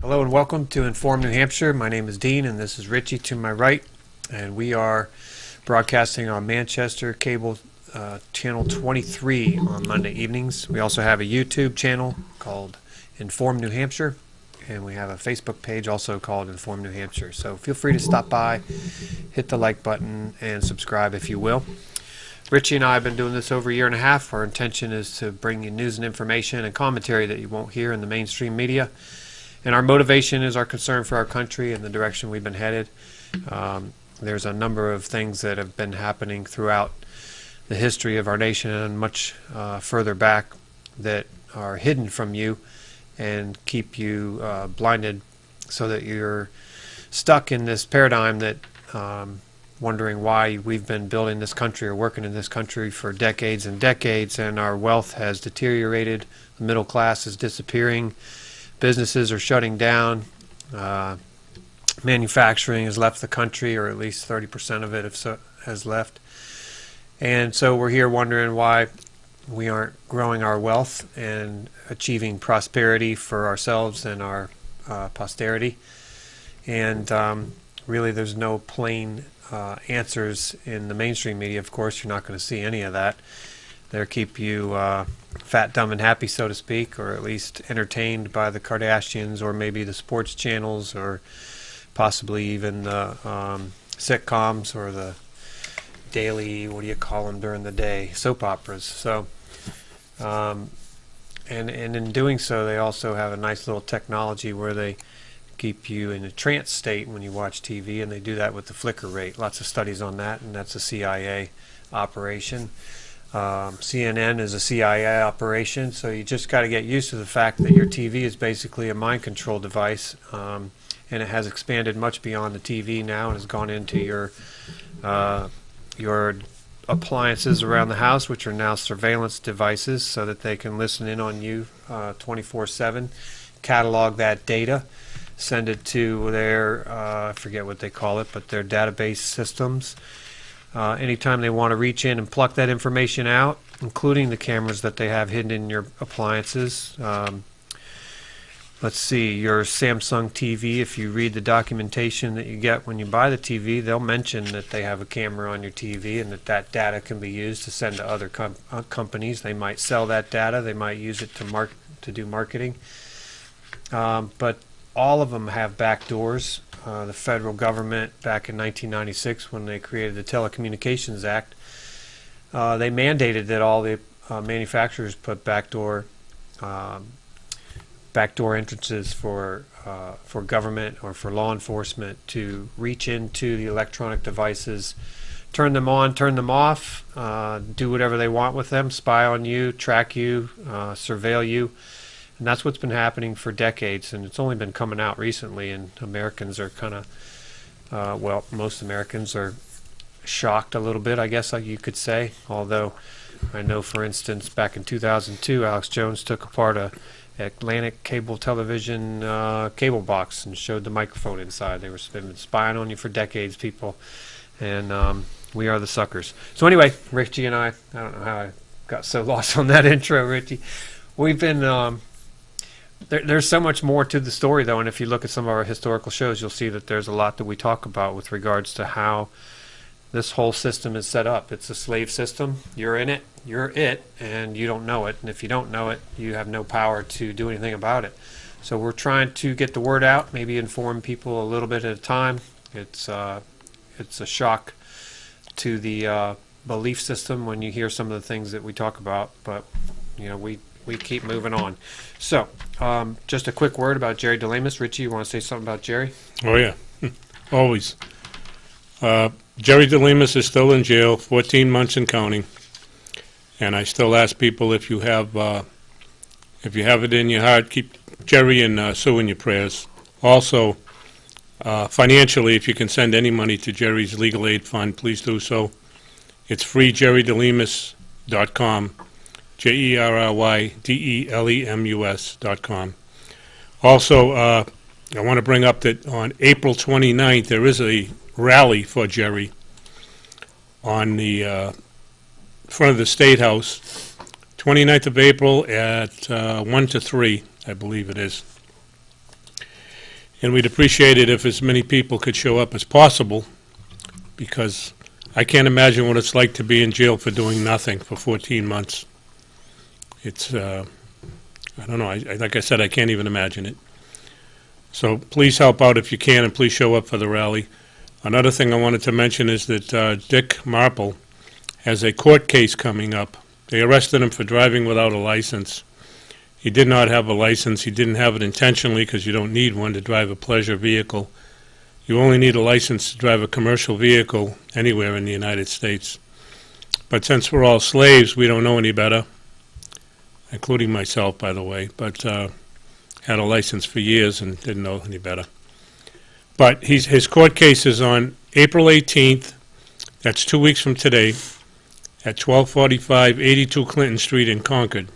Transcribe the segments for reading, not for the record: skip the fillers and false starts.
Hello and welcome to Inform New Hampshire. My name is Dean and this is Richie to my right, and we are broadcasting on Manchester Cable Channel 23 on Monday evenings. We also have a YouTube channel called Inform New Hampshire, and we have a Facebook page also called Inform New Hampshire. So feel free to stop by, hit the like button, and subscribe if you will. Richie and I have been doing this over a year and a half. Our intention is to bring you news and information and commentary that you won't hear in the mainstream media. And our motivation is our concern for our country and the direction we've been headed. There's a number of things that have been happening throughout the history of our nation and much further back that are hidden from you and keep you blinded so that you're stuck in this paradigm that wondering why we've been building this country or working in this country for decades and decades, and our wealth has deteriorated, the middle class is disappearing, businesses are shutting down, manufacturing has left the country, or at least 30% of it has left. And so we're here wondering why we aren't growing our wealth and achieving prosperity for ourselves and our posterity. And really there's no plain answers in the mainstream media. Of course, you're not going to see any of that. They'll keep you fat, dumb, and happy, so to speak, or at least entertained by the Kardashians or maybe the sports channels or possibly even the sitcoms or the daily, what do you call them during the day, soap operas. So, and in doing so, they also have a nice little technology where they keep you in a trance state when you watch TV, and they do that with the flicker rate. Lots of studies on that, and that's a CIA operation. CNN is a CIA operation, so you just got to get used to the fact that your TV is basically a mind control device, and it has expanded much beyond the TV now and has gone into your appliances around the house, which are now surveillance devices, so that they can listen in on you 24/7, catalog that data, send it to their, I forget what they call it, but their database systems. Anytime they want to reach in and pluck that information out, including the cameras that they have hidden in your appliances. Let's see, your Samsung TV, if you read the documentation that you get when you buy the TV, they'll mention that they have a camera on your TV and that data can be used to send to other companies. They might sell that data. They might use it to do marketing. But all of them have back doors. The federal government, back in 1996, when they created the Telecommunications Act, they mandated that all the manufacturers put backdoor entrances for government or for law enforcement to reach into the electronic devices, turn them on, turn them off, do whatever they want with them, spy on you, track you, surveil you. And that's what's been happening for decades, and it's only been coming out recently, and Americans are kind of, most Americans are shocked a little bit, I guess you could say. Although I know, for instance, back in 2002, Alex Jones took apart a Atlantic cable television cable box and showed the microphone inside. They've been spying on you for decades, people, and we are the suckers. So anyway, Richie and I don't know how I got so lost on that intro, Richie. We've been... There's so much more to the story, though, and if you look at some of our historical shows, you'll see that there's a lot that we talk about with regards to how this whole system is set up. It's a slave system. You're in it, you're it, and you don't know it. And if you don't know it, you have no power to do anything about it. So we're trying to get the word out, maybe inform people a little bit at a time. It's a shock to the belief system when you hear some of the things that we talk about, but we keep moving on. So, just a quick word about Jerry DeLamus. Richie, you want to say something about Jerry? Oh, yeah. Always. Jerry DeLamus is still in jail, 14 months and counting. And I still ask people, if you have it in your heart, keep Jerry and Sue in your prayers. Also, financially, if you can send any money to Jerry's legal aid fund, please do so. It's freejerrydelemus.com. JERRYDELEMUS.com. Also, I want to bring up that on April 29th, there is a rally for Jerry on the front of the State House, 29th of April at 1 to 3, I believe it is. And we'd appreciate it if as many people could show up as possible, because I can't imagine what it's like to be in jail for doing nothing for 14 months. It's, I don't know, like I said, I can't even imagine it. So please help out if you can, and please show up for the rally. Another thing I wanted to mention is that Dick Marple has a court case coming up. They arrested him for driving without a license. He did not have a license. He didn't have it intentionally, because you don't need one to drive a pleasure vehicle. You only need a license to drive a commercial vehicle anywhere in the United States. But since we're all slaves, we don't know any better, including myself, by the way, but had a license for years and didn't know any better. But his court case is on April 18th. That's 2 weeks from today, at 1245 82 Clinton Street in Concord,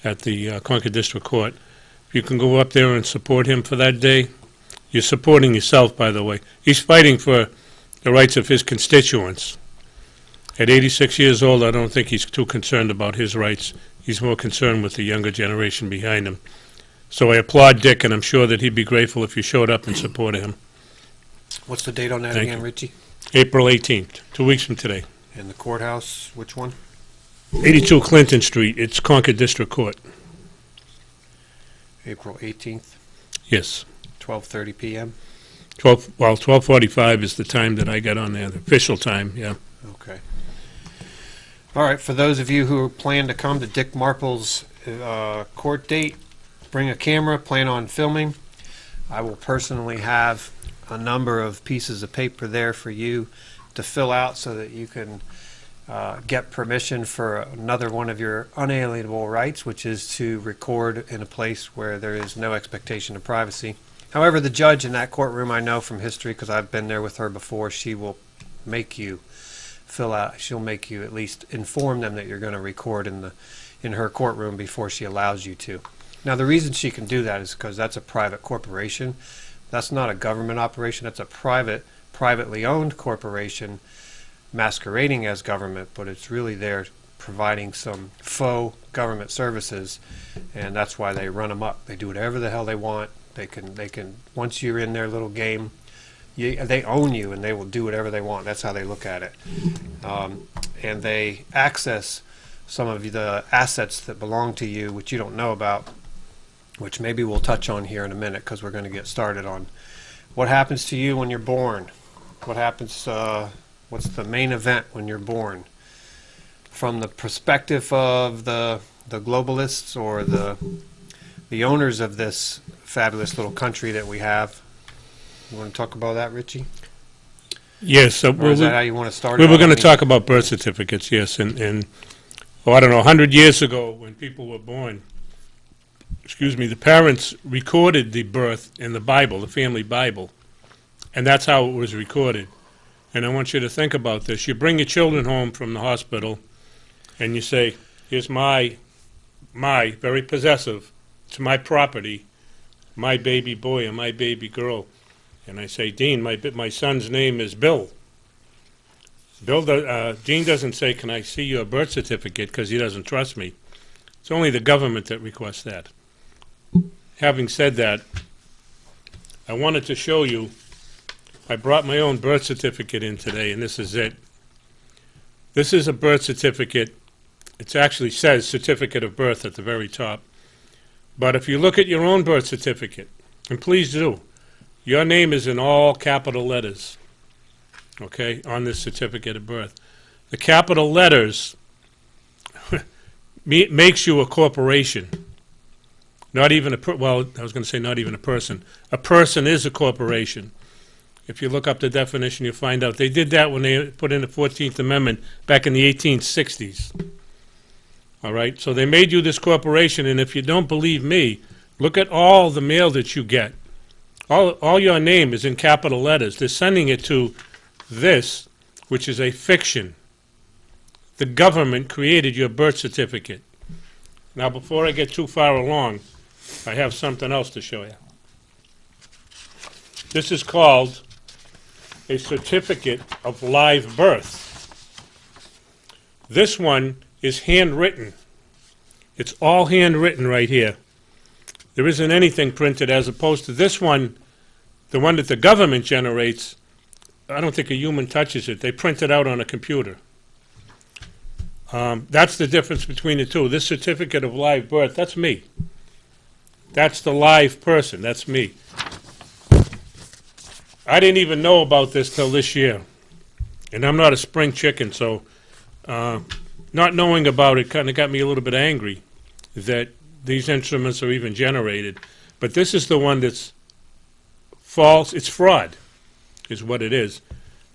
at the Concord District Court. If you can go up there and support him for that day, you're supporting yourself, by the way. He's fighting for the rights of his constituents. At 86 years old, I don't think he's too concerned about his rights. He's more concerned with the younger generation behind him. So I applaud Dick, and I'm sure that he'd be grateful if you showed up and supported him. What's the date on that Thank again, you. Richie? April 18th, 2 weeks from today. And the courthouse, which one? 82 Clinton Street. It's Concord District Court. April 18th, Yes. 12:30 p.m.? 12:45 is the time that I got on there, the official time, yeah. Okay. All right, for those of you who plan to come to Dick Marple's court date, bring a camera, plan on filming. I will personally have a number of pieces of paper there for you to fill out so that you can get permission for another one of your unalienable rights, which is to record in a place where there is no expectation of privacy. However, the judge in that courtroom, I know from history because I've been there with her before, she will make you fill out, she'll make you at least inform them that you're going to record in her courtroom before she allows you to. Now, the reason she can do that is because that's a private corporation. That's not a government operation. That's a privately owned corporation masquerading as government, but it's really there providing some faux government services, and that's why they run them up. They do whatever the hell they want. They can. Once you're in their little game, they own you, and they will do whatever they want. That's how they look at it, and they access some of the assets that belong to you, which you don't know about, which maybe we'll touch on here in a minute because we're going to get started on what happens to you when you're born. What happens? What's the main event when you're born? From the perspective of the globalists or the owners of this fabulous little country that we have. You want to talk about that, Richie? Yes. Or is that how you want to start? We were going to talk about birth certificates, yes, and I don't know, 100 years ago when people were born, the parents recorded the birth in the Bible, the family Bible, and that's how it was recorded. And I want you to think about this. You bring your children home from the hospital, and you say, here's my very possessive, it's my property, my baby boy and my baby girl. And I say, Dean, my son's name is Bill. Dean doesn't say, can I see your birth certificate, because he doesn't trust me. It's only the government that requests that. Having said that, I wanted to show you, I brought my own birth certificate in today, and this is it. This is a birth certificate. It actually says certificate of birth at the very top. But if you look at your own birth certificate, and please do, your name is in all capital letters, okay, on this certificate of birth. The capital letters makes you a corporation. Not even I was going to say not even a person. A person is a corporation. If you look up the definition, you'll find out. They did that when they put in the 14th Amendment back in the 1860s. All right? So they made you this corporation, and if you don't believe me, look at all the mail that you get. All your name is in capital letters. They're sending it to this, which is a fiction. The government created your birth certificate. Now, before I get too far along, I have something else to show you. This is called a certificate of live birth. This one is handwritten. It's all handwritten right here. There isn't anything printed, as opposed to this one. The one that the government generates, I don't think a human touches it. They print it out on a computer. That's the difference between the two. This certificate of live birth, that's me. That's the live person. That's me. I didn't even know about this till this year. And I'm not a spring chicken, so not knowing about it kind of got me a little bit angry that these instruments are even generated. But this is the one that's false. It's fraud, is what it is.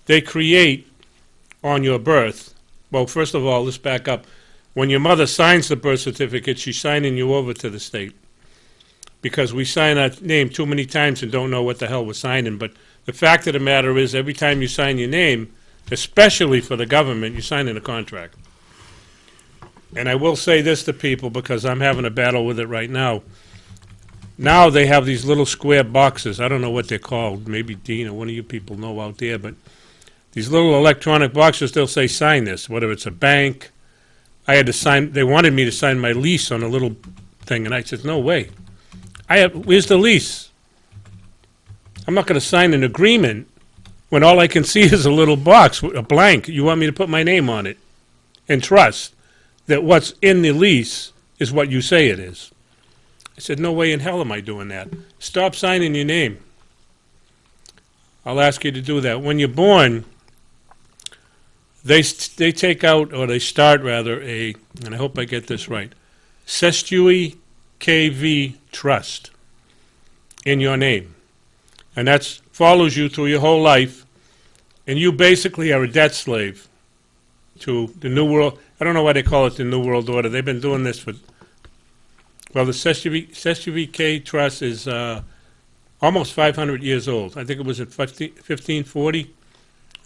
They create on your birth. Well, first of all, let's back up. When your mother signs the birth certificate, she's signing you over to the state. Because we sign our name too many times and don't know what the hell we're signing. But the fact of the matter is, every time you sign your name, especially for the government, you're signing a contract. And I will say this to people, because I'm having a battle with it right now. Now they have these little square boxes. I don't know what they're called. Maybe Dean or one of you people know out there. But these little electronic boxes, they'll say, sign this, whether it's a bank. I had to sign, they wanted me to sign my lease on a little thing. And I said, no way. Where's the lease? I'm not going to sign an agreement when all I can see is a little box, a blank. You want me to put my name on it and trust that what's in the lease is what you say it is. I said, no way in hell am I doing that. Stop signing your name. I'll ask you to do that. When you're born, they take out, or they start rather, and I hope I get this right, Sestui KV Trust in your name. And that follows you through your whole life, and you basically are a debt slave to the New World. I don't know why they call it the New World Order. They've been doing this for, well, the Sestui Trust is almost 500 years old. I think it was in 1540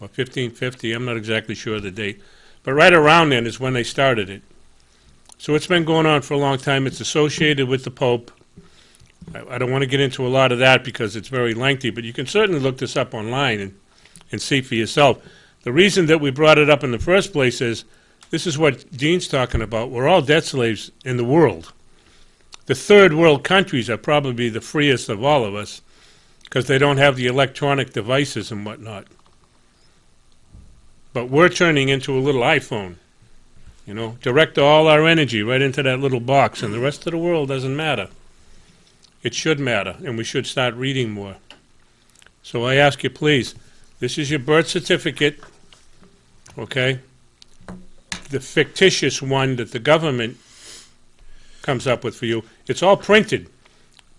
or 1550. I'm not exactly sure of the date. But right around then is when they started it. So it's been going on for a long time. It's associated with the Pope. I don't want to get into a lot of that because it's very lengthy, but you can certainly look this up online and see for yourself. The reason that we brought it up in the first place is this is what Dean's talking about. We're all debt slaves in the world. The third world countries are probably the freest of all of us because they don't have the electronic devices and whatnot. But we're turning into a little iPhone. You know, direct all our energy right into that little box, and the rest of the world doesn't matter. It should matter, and we should start reading more. So I ask you, please, this is your birth certificate, okay? The fictitious one that the government comes up with for you. It's all printed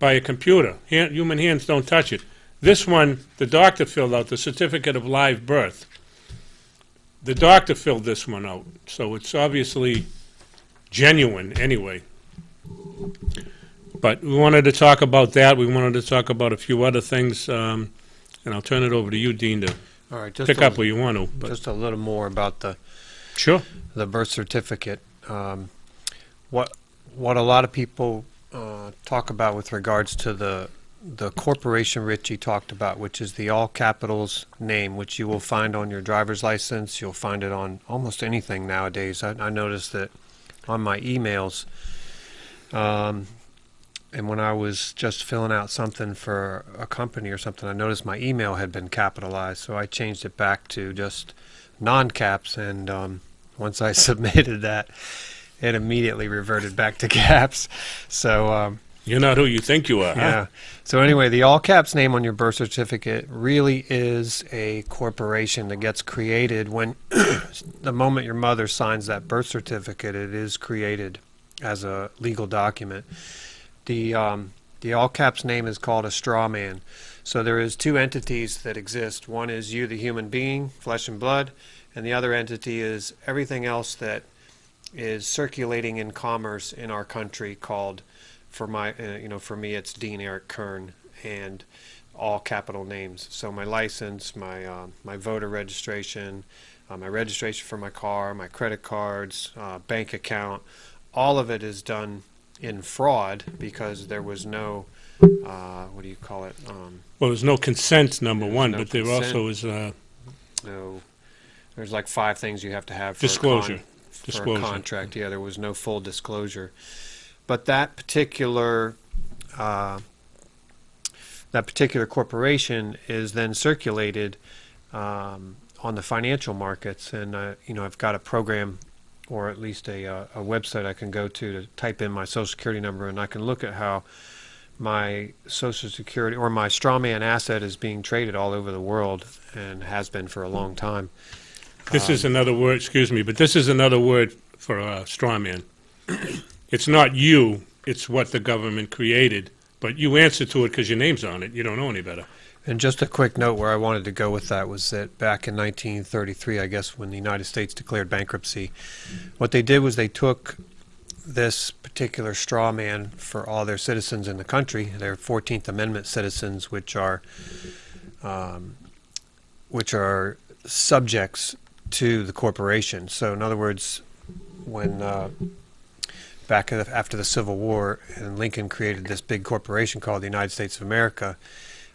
by a computer. Human hands don't touch it. This one, the doctor filled out, the certificate of live birth. The doctor filled this one out, so it's obviously genuine anyway. But we wanted to talk about that. We wanted to talk about a few other things, and I'll turn it over to you, Dean, to All right, pick up where you want to. But just a little more about the birth certificate. What a lot of people talk about with regards to the corporation Richie talked about, which is the all capitals name, which you will find on your driver's license. You'll find it on almost anything nowadays. I noticed that on my emails, and when I was just filling out something for a company or something, I noticed my email had been capitalized, so I changed it back to just non-caps, and once I submitted that, it immediately reverted back to caps. So you're not who you think you are, huh? Yeah. So anyway, the all caps name on your birth certificate really is a corporation that gets created when the moment your mother signs that birth certificate, it is created as a legal document. The all caps name is called a straw man. So there is two entities that exist. One is you, the human being, flesh and blood, and the other entity is everything else that is circulating in commerce in our country called, for me, it's Dean Eric Kern, and all capital names. So my license, my voter registration, my registration for my car, my credit cards, bank account, all of it is done in fraud because there was no, what do you call it? Well, there's no consent, number one, but there consent. also is No, there's like 5 things you have to have for disclosure. for a contract. Yeah, there was no full disclosure. But that particular that particular corporation is then circulated on the financial markets. And I've got a program, or at least a website I can go to type in my Social Security number, and I can look at how my Social Security or my straw man asset is being traded all over the world, and has been for a long time. This is another word, excuse me, but this is another word for straw man. It's not you, it's what the government created, but you answer to it because your name's on it. You don't know any better. And just a quick note where I wanted to go with that was that back in 1933, I guess, when the United States declared bankruptcy, what they did was they took this particular straw man for all their citizens in the country, their 14th Amendment citizens, which are subjects to the corporation. So in other words, when after the Civil War and Lincoln created this big corporation called the United States of America,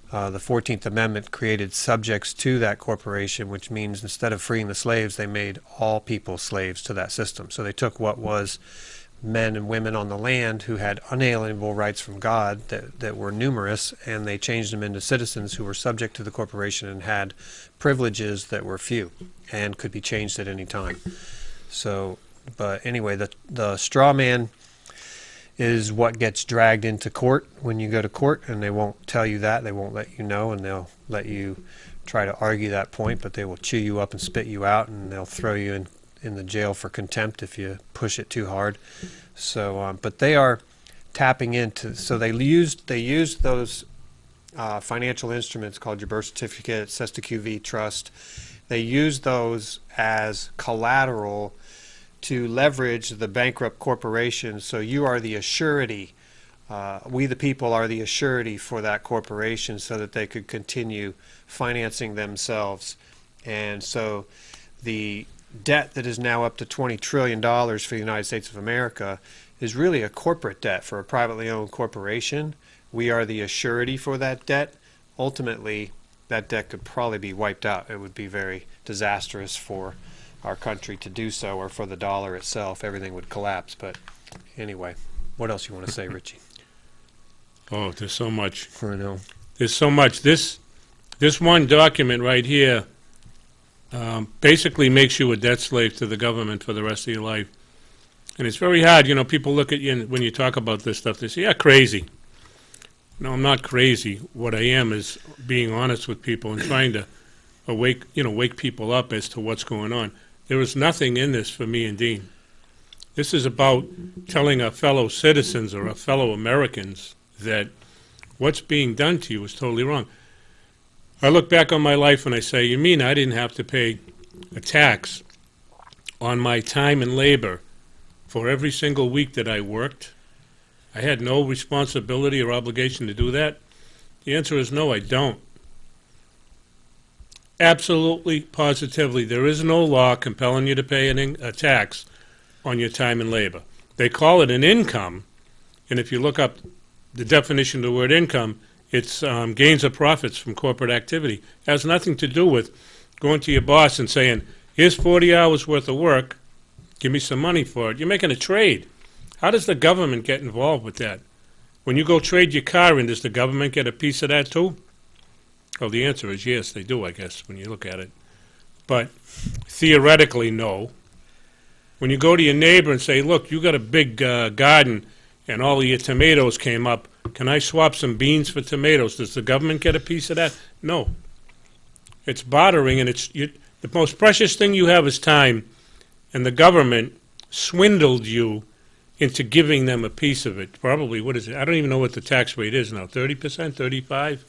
the 14th Amendment created subjects to that corporation, which means instead of freeing the slaves, they made all people slaves to that system. So they took what was men and women on the land who had unalienable rights from God that were numerous, and they changed them into citizens who were subject to the corporation and had privileges that were few and could be changed at any time. So, but anyway, the straw man is what gets dragged into court when you go to court, and they won't tell you that. They won't let you know, and they'll let you try to argue that point, but they will chew you up and spit you out, and they'll throw you in the jail for contempt if you push it too hard. So, but they are tapping into, so they used those financial instruments called your birth certificate, Cesta QV trust. They used those as collateral to leverage the bankrupt corporation. So you are the assurity. We the people are the assurity for that corporation so that they could continue financing themselves. And so the debt that is now up to $20 trillion for the United States of America is really a corporate debt for a privately owned corporation. We are the assurity for that debt. Ultimately, that debt could probably be wiped out. It would be very disastrous for our country to do so, or for the dollar itself. Everything would collapse. But anyway, what else you want to say, Richie? Oh, there's so much. I know. There's so much. This one document right here basically makes you a debt slave to the government for the rest of your life. And it's very hard. You know, people look at you and when you talk about this stuff, they say, yeah, crazy. No, I'm not crazy. What I am is being honest with people and trying to wake people up as to what's going on. There is nothing in this for me and Dean. This is about telling our fellow citizens or our fellow Americans that what's being done to you is totally wrong. I look back on my life and I say, you mean I didn't have to pay a tax on my time and labor for every single week that I worked? I had no responsibility or obligation to do that? The answer is no, I don't. Absolutely, positively, there is no law compelling you to pay a tax on your time and labor. They call it an income, and if you look up the definition of the word income, it's gains or profits from corporate activity. It has nothing to do with going to your boss and saying, here's 40 hours worth of work, give me some money for it. You're making a trade. How does the government get involved with that? When you go trade your car in, does the government get a piece of that too? Well, the answer is yes, they do, I guess, when you look at it. But theoretically, no. When you go to your neighbor and say, look, you got a big garden and all of your tomatoes came up, can I swap some beans for tomatoes? Does the government get a piece of that? No. It's bartering, and the most precious thing you have is time, and the government swindled you into giving them a piece of it. Probably, what is it? I don't even know what the tax rate is now, 30%, 35%?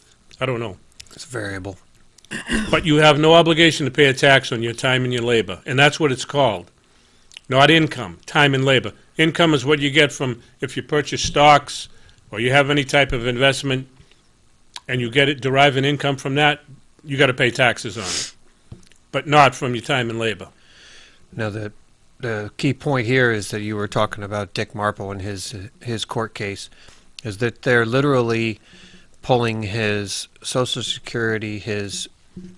I don't know. It's variable. But you have no obligation to pay a tax on your time and your labor, and that's what it's called. Not income, time and labor. Income is what you get from if you purchase stocks or you have any type of investment and you derive an income from that, you got to pay taxes on it, but not from your time and labor. Now, the key point here is that you were talking about Dick Marple and his court case, is that they're literally pulling his Social Security, his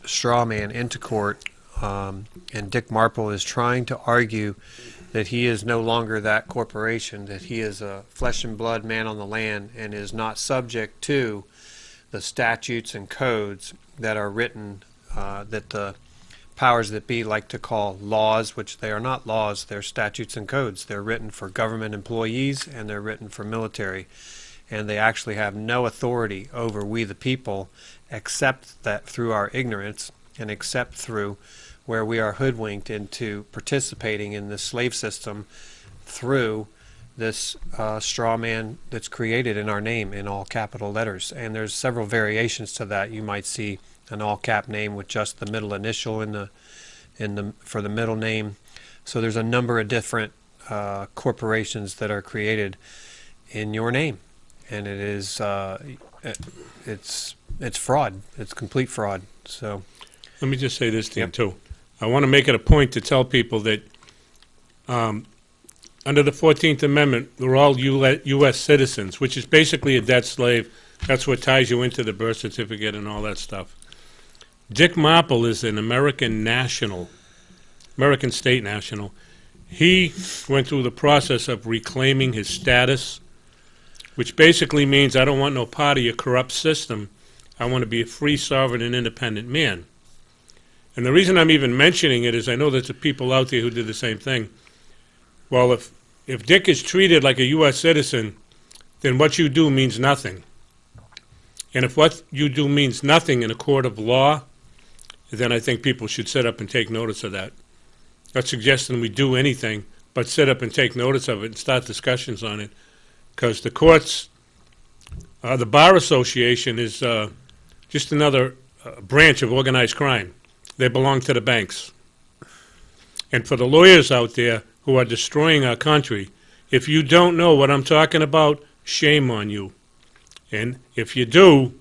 straw man into court, and Dick Marple is trying to argue that he is no longer that corporation, that he is a flesh and blood man on the land and is not subject to the statutes and codes that are written, that the powers that be like to call laws, which they are not laws, they're statutes and codes. They're written for government employees and they're written for military. And they actually have no authority over we the people, except that through our ignorance and except through where we are hoodwinked into participating in the slave system through this straw man that's created in our name in all capital letters. And there's several variations to that. You might see an all cap name with just the middle initial for the middle name. So there's a number of different corporations that are created in your name, and it is it's fraud. It's complete fraud. So let me just say this to you too. I want to make it a point to tell people that under the 14th Amendment, we're all U.S. citizens, which is basically a debt slave. That's what ties you into the birth certificate and all that stuff. Dick Marple is an American national, American state national. He went through the process of reclaiming his status, which basically means I don't want no part of your corrupt system. I want to be a free, sovereign, and independent man. And the reason I'm even mentioning it is I know there's people out there who did the same thing. Well, if Dick is treated like a U.S. citizen, then what you do means nothing. And if what you do means nothing in a court of law, then I think people should sit up and take notice of that. Not suggesting we do anything, but sit up and take notice of it and start discussions on it. Because the courts, the Bar Association is just another branch of organized crime. They belong to the banks. And for the lawyers out there who are destroying our country, if you don't know what I'm talking about, shame on you. And if you do,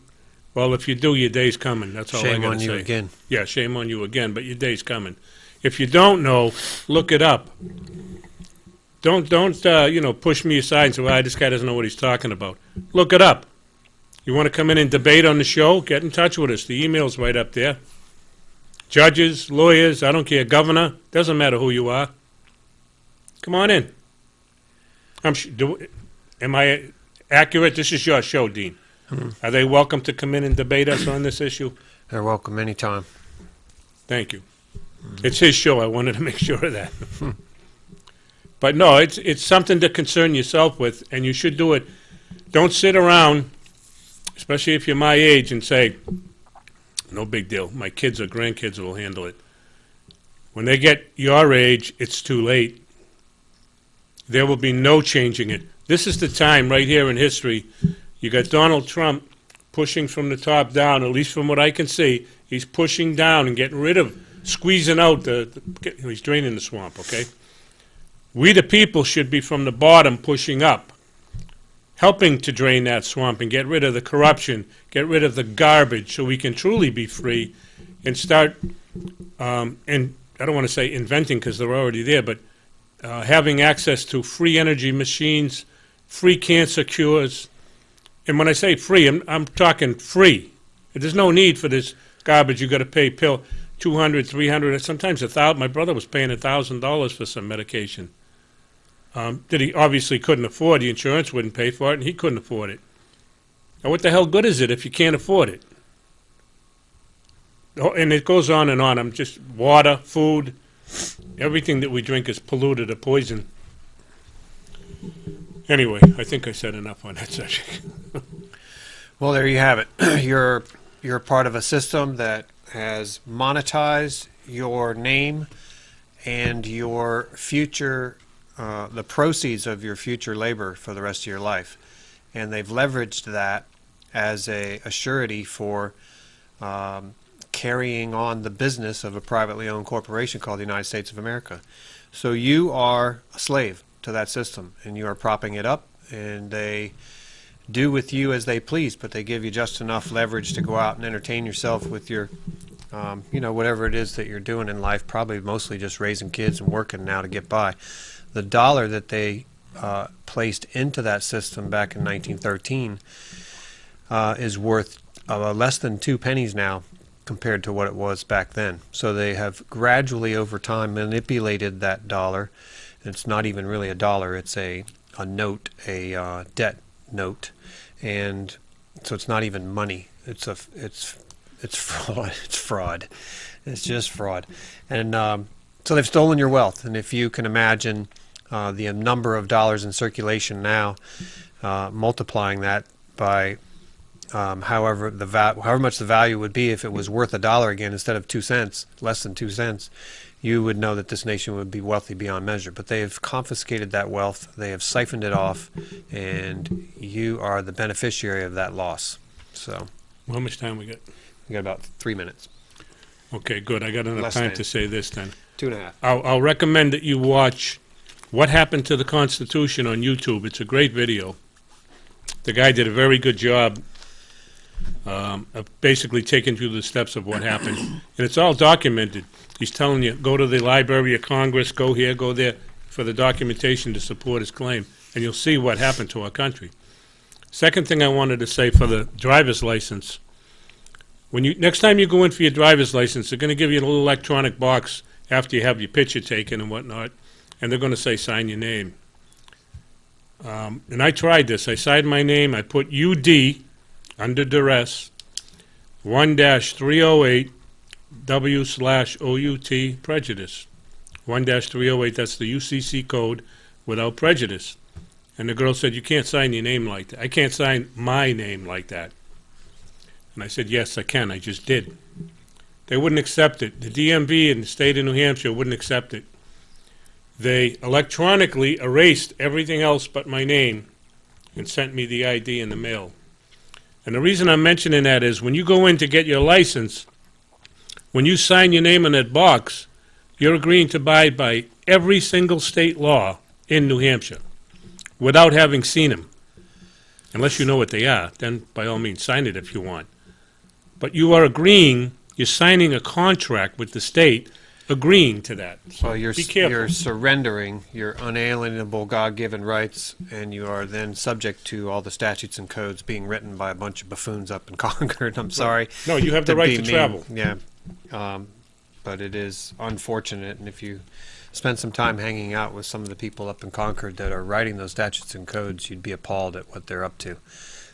well, if you do, your day's coming. That's all I got to say. Shame on you again. Yeah, shame on you again, but your day's coming. If you don't know, look it up. Don't push me aside and say, well, this guy doesn't know what he's talking about. Look it up. You want to come in and debate on the show? Get in touch with us. The email's right up there. Judges, lawyers, I don't care, governor, doesn't matter who you are. Come on in. Am I accurate? This is your show, Dean. Are they welcome to come in and debate us on this issue? They're welcome anytime. Thank you. It's his show. I wanted to make sure of that. But no, it's something to concern yourself with, and you should do it. Don't sit around, especially if you're my age, and say, no big deal. My kids or grandkids will handle it. When they get your age, it's too late. There will be no changing it. This is the time right here in history. You got Donald Trump pushing from the top down, at least from what I can see. He's pushing down and getting rid of, squeezing out he's draining the swamp, okay? We the people should be from the bottom pushing up, helping to drain that swamp and get rid of the corruption, get rid of the garbage so we can truly be free and start, and I don't want to say inventing because they're already there, but having access to free energy machines, free cancer cures. And when I say free, I'm talking free. There's no need for this garbage. You got to pay $200, $300, sometimes $1,000. My brother was paying $1,000 for some medication that he obviously couldn't afford. The insurance wouldn't pay for it, and he couldn't afford it. Now, what the hell good is it if you can't afford it? Oh, and it goes on and on. I'm just water, food, everything that we drink is polluted or poison. Anyway, I think I said enough on that subject. Well, there you have it. You're part of a system that has monetized your name and your future, the proceeds of your future labor for the rest of your life. And they've leveraged that as a surety for carrying on the business of a privately owned corporation called the United States of America. So you are a slave to that system, and you are propping it up, and they do with you as they please, but they give you just enough leverage to go out and entertain yourself with your, whatever it is that you're doing in life, probably mostly just raising kids and working now to get by. The dollar that they placed into that system back in 1913 is worth less than 2 pennies now compared to what it was back then. So they have gradually over time manipulated that dollar. It's not even really a dollar, it's a note, a debt note. And So it's not even money. It's fraud. It's fraud. It's just fraud. And so they've stolen your wealth. And if you can imagine the number of dollars in circulation now, multiplying that by however much the value would be if it was worth $1 again instead of 2 cents, less than 2 cents, you would know that this nation would be wealthy beyond measure. But they have confiscated that wealth, they have siphoned it off, and you are the beneficiary of that loss. So, How much time we got? we got about 3 minutes. Okay, good. I got enough Less time than. to say this then. 2.5. I'll recommend that you watch What Happened to the Constitution on YouTube. It's a great video. The guy did a very good job of basically taking through the steps of what happened. And it's all documented. He's telling you, go to the Library of Congress, go here, go there, for the documentation to support his claim. And you'll see what happened to our country. Second thing I wanted to say for the driver's license, next time you go in for your driver's license, they're going to give you a little electronic box after you have your picture taken and whatnot, and they're going to say, sign your name. And I tried this. I signed my name. I put UD, under duress, 1-308 W/OUT, prejudice. 1-308, that's the UCC code, without prejudice. And the girl said, you can't sign your name like that. I can't sign my name like that. And I said, yes, I can. I just did. They wouldn't accept it. The DMV in the state of New Hampshire wouldn't accept it. They electronically erased everything else but my name and sent me the ID in the mail. And the reason I'm mentioning that is when you go in to get your license, when you sign your name in that box, you're agreeing to abide by every single state law in New Hampshire without having seen them. Unless you know what they are, then by all means sign it if you want. But you are agreeing, you're signing a contract with the state agreeing to that. So you're be careful. you're surrendering your unalienable God-given rights, and you are then subject to all the statutes and codes being written by a bunch of buffoons up in Concord. I'm sorry. No, you have the right be to mean. travel. Yeah, but it is unfortunate, and if you spend some time hanging out with some of the people up in Concord that are writing those statutes and codes, you'd be appalled at what they're up to.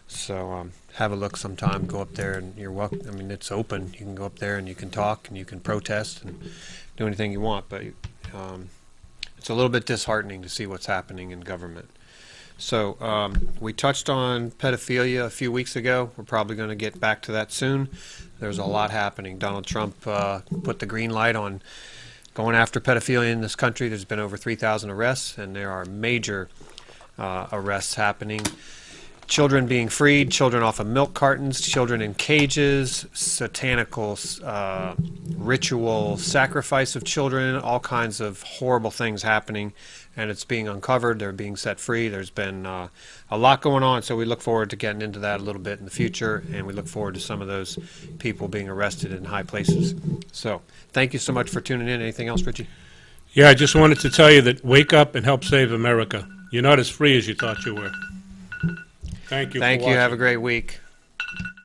So have a look sometime. Go up there, and you're welcome. I mean, it's open. You can go up there and you can talk and you can protest and do anything you want. But it's a little bit disheartening to see what's happening in government. So we touched on pedophilia a few weeks ago. We're probably going to get back to that soon. There's a lot happening. Donald Trump put the green light on going after pedophilia in this country. There's been over 3,000 arrests, and there are major arrests happening. Children being freed, children off of milk cartons, children in cages, satanical ritual sacrifice of children, all kinds of horrible things happening, and it's being uncovered. They're being set free. There's been a lot going on, so we look forward to getting into that a little bit in the future, and we look forward to some of those people being arrested in high places. So thank you so much for tuning in. Anything else, Richie? Yeah, I just wanted to tell you that wake up and help save America. You're not as free as you thought you were. Thank you. Thank you. Have a great week.